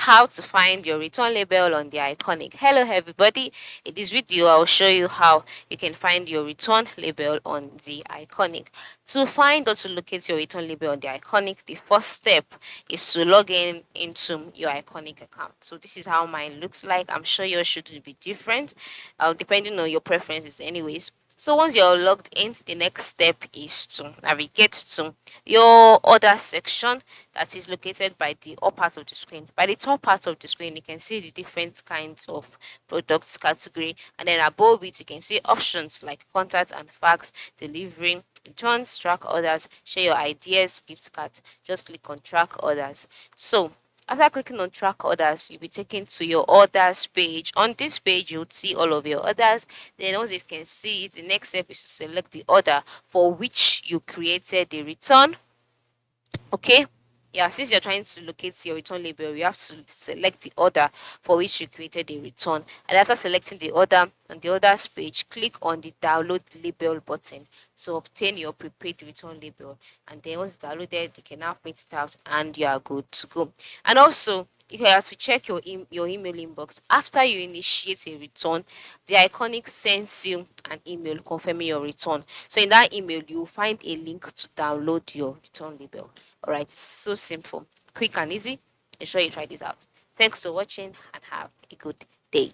how to find your return label on the Iconic. Hello everybody, in this video I'll show you how you can find your return label on the Iconic. To find or to locate your return label on the Iconic, the first step is to log in into your Iconic account. So this is how mine looks like. I'm sure yours should be different, depending on your preferences anyways. So once you're logged in, the next step is to navigate to your order section that is located by the upper part of the screen. By the top part of the screen, you can see the different kinds of products category, and then above it, you can see options like contact and fax, delivery, returns, track orders, share your ideas, gift cards. Just click on track orders. So after clicking on track orders, you'll be taken to your orders page. On this page, you'll see all of your orders. Then once you can see it, the next step is to select the order for which you created the return. Okay, yeah, since you're trying to locate your return label, you have to select the order for which you created the return. And after selecting the order, on the orders page, click on the download label button to obtain your prepaid return label. And then once it's downloaded, you can now print it out and you are good to go. And also, you have to check your email inbox after you initiate a return. The Iconic sends you an email confirming your return. So in that email, you will find a link to download your return label. All right, so simple, quick and easy. Ensure you try this out. Thanks for watching and have a good day.